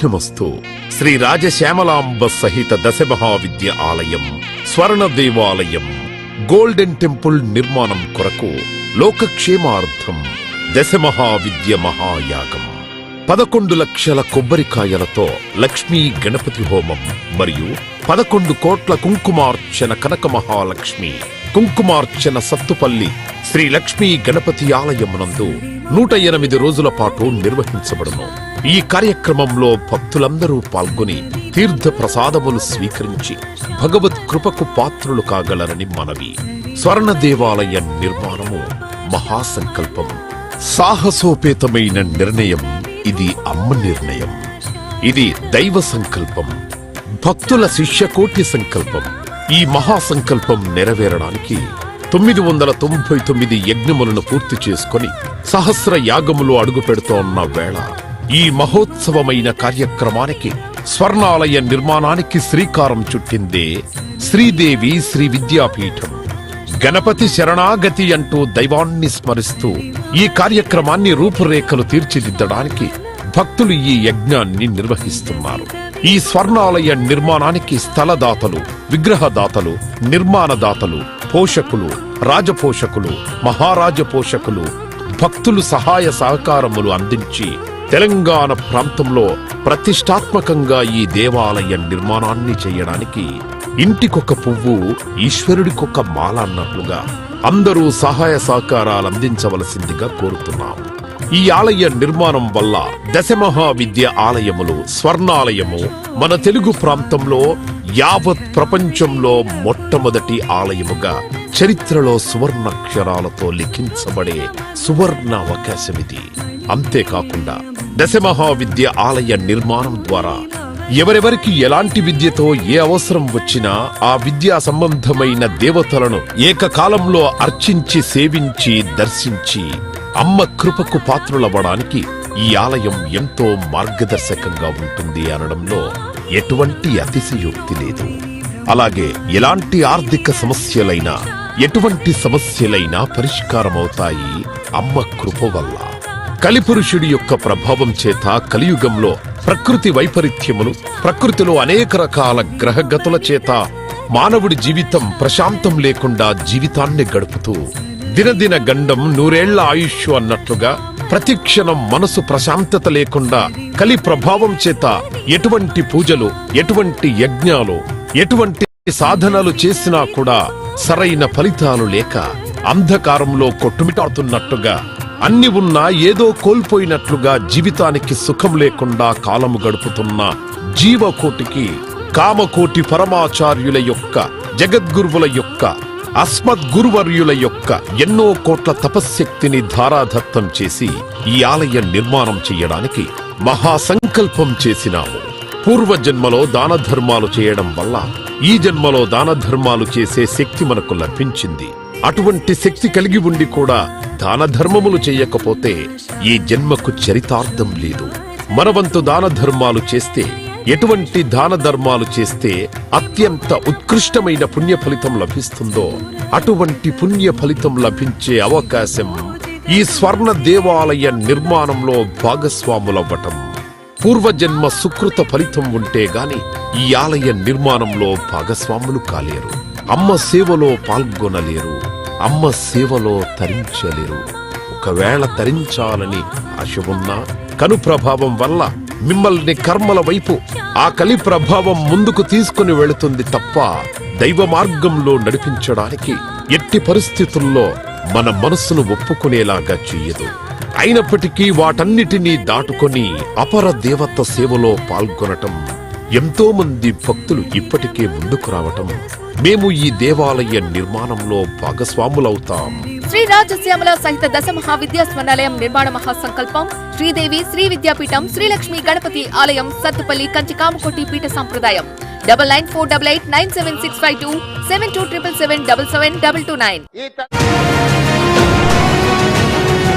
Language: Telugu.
నమస్తు. శ్రీ రాజశ్యామలాంబ సహిత దశ మహావిద్య ఆలయం స్వర్ణ దేవాలయం గోల్డెన్ టెంపుల్ నిర్మాణం కొరకు లోకక్షేమార్థం దశ మహావిద్య మహాయాగం 11 లక్షల కొబ్బరికాయలతో లక్ష్మీ గణపతి హోమం మరియు 11 కోట్ల కుంకుమార్చన కనక మహాలక్ష్మి కుంకుమార్చన సత్తుపల్లి శ్రీ లక్ష్మీ గణపతి ఆలయమునందు 108 రోజుల పాటు నిర్వహించబడును. ఈ కార్యక్రమంలో భక్తులందరూ పాల్గొని తీర్థ ప్రసాదములు స్వీకరించి భగవత్ కృపకు పాత్రులు కాగలరని మనవి. స్వర్ణ దేవాలయ నిర్మాణము మహాసంకల్పం, సాహసోపేతమైన నిర్ణయం. ఇది అమ్మ నిర్ణయం. ఇది దైవ సంకల్పం, భక్తుల శిష్యకోటి సంకల్పం. ఈ మహాసంకల్పం నెరవేరడానికి 999 యజ్ఞములను పూర్తి చేసుకొని సహస్ర యాగములు అడుగు పెడుతోన్న వేళ ఈ మహోత్సవమైన కార్యక్రమానికి స్వర్ణాలయ నిర్మాణానికి శ్రీకారం చుట్టిందే శ్రీదేవి శ్రీ విద్యాపీఠం. గణపతి శరణాగతి అంటూ దైవాన్ని స్మరిస్తూ ఈ కార్యక్రమాన్ని రూపురేఖలు తీర్చిదిద్దడానికి భక్తులు ఈ యజ్ఞాన్ని నిర్వహిస్తున్నారు. ఈ స్వర్ణాలయ నిర్మాణానికి స్థలదాతలు, విగ్రహదాతలు, నిర్మాణదాతలు, పోషకులు, రాజపోషకులు, మహారాజ పోషకులు, భక్తులు సహాయ సహకారములు అందించి తెలంగాణ ప్రాంతంలో ప్రతిష్టాత్మకంగా ఈ దేవాలయ నిర్మాణాన్ని చేయడానికి ఇంటికొక పువ్వు ఈశ్వరుడికొక మాల అన్నట్లుగా అందరూ సహాయ సహకారాలు అందించవలసిందిగా కోరుతున్నాం. ఈ ఆలయ నిర్మాణం వల్ల దశమహావిద్య ఆలయములు స్వర్ణాలయము మన తెలుగు ప్రాంతంలో యావత్ ప్రపంచంలో మొట్టమొదటి ఆలయముగా చరిత్రలో సువర్ణాక్షరాలతో లిఖించబడే సువర్ణ అవకాశమిది. అంతేకాకుండా దశమహావిద్య ఆలయ నిర్మాణం ద్వారా ఎవరెవరికి ఎలాంటి విద్యతో ఏ అవసరం వచ్చినా ఆ విద్యా సంబంధమైన దేవతలను ఏకకాలంలో అర్చించి సేవించి దర్శించి అమ్మ కృపకు పాత్రులవ్వడానికి ఈ ఆలయం ఎంతో మార్గదర్శకంగా ఉంటుంది అనడంలో ఎటువంటి అతిశయోక్తి లేదు. అలాగే ఎలాంటి ఆర్థిక సమస్యలైనా ఎటువంటి సమస్యలైనా పరిష్కారమవుతాయి అమ్మ కృప వల్ల. కలిపురుషుడి యొక్క ప్రభావం చేత కలియుగంలో ప్రకృతి వైపరీత్యములు, ప్రకృతిలో అనేక రకాల గ్రహగతుల చేత మానవుడి జీవితం ప్రశాంతం లేకుండా జీవితాన్ని గడుపుతూ దినదిన గండం 100 ఏళ్ల ఆయుష్ అన్నట్లుగా ప్రతిక్షణం మనసు ప్రశాంతత లేకుండా కలి ప్రభావం చేత ఎటువంటి పూజలు, ఎటువంటి యజ్ఞాలు, ఎటువంటి సాధనలు చేసినా కూడా సరైన ఫలితాలు లేక అంధకారంలో కొట్టుమిటాడుతున్నట్టుగా అన్ని ఉన్నా ఏదో కోల్పోయినట్లుగా జీవితానికి సుఖం లేకుండా కాలము గడుపుతున్న జీవకోటికి కామకోటి పరమాచార్యుల యొక్క, జగద్గురువుల యొక్క, అస్మద్గురువర్యుల యొక్క ఎన్నో కోట్ల తపశ్శక్తిని ధారాధత్తం చేసి ఈ ఆలయ నిర్మాణం చెయ్యడానికి మహాసంకల్పం చేసినాము. పూర్వజన్మలో దాన ధర్మాలు చేయడం వల్ల ఈ జన్మలో దాన ధర్మాలు చేసే శక్తి మనకు లభించింది. అటువంటి శక్తి కలిగి ఉండి కూడా దాన ధర్మములు చెయ్యకపోతే ఈ జన్మకు చరితార్థం లేదు. మనవంతు దాన ధర్మాలు చేస్తే, ఎటువంటి దాన ధర్మాలు చేస్తే అత్యంత ఉత్కృష్టమైన పుణ్య ఫలితం లభిస్తుందో అటువంటి పుణ్య ఫలితం లభించే అవకాశం ఈ స్వర్ణ దేవాలయ నిర్మాణంలో భాగస్వాములవ్వటం. పూర్వజన్మ సుకృత ఫలితం ఉంటే గాని ఈ ఆలయ నిర్మాణంలో భాగస్వాములు కాలేరు. అమ్మ సేవలో పాల్గొనలేరు. అమ్మ సేవలో తరించలేరు. ఒకవేళ తరించాలని ఆశ ఉన్నా కను ప్రభావం వల్ల మిమ్మల్ని కర్మల వైపు ఆ కలి ప్రభావం ముందుకు తీసుకుని వెళుతుంది తప్ప దైవ మార్గంలో నడిపించడానికి ఎట్టి పరిస్థితుల్లో మన మనస్సును ఒప్పుకునేలాగా చెయ్యదు. అయినప్పటికీ వాటన్నిటినీ దాటుకొని అపర దేవత సేవలో పాల్గొనటం ఎంతో మంది భక్తులు ఇప్పటికే ముందుకు రావటం మేము ఈ దేవాలయ నిర్మాణంలో భాగస్వాములవుతాం. శ్రీ రాజశ్యామల సహిత దశ మహావిద్యా స్వర్ణాలయం నిర్మాణ మహాసంకల్పం శ్రీదేవి శ్రీ విద్యాపీఠం శ్రీ లక్ష్మీ గణపతి ఆలయం సత్తుపల్లి కంచి కామకోటి పీఠ సంప్రదాయం 9948897652 7277772229.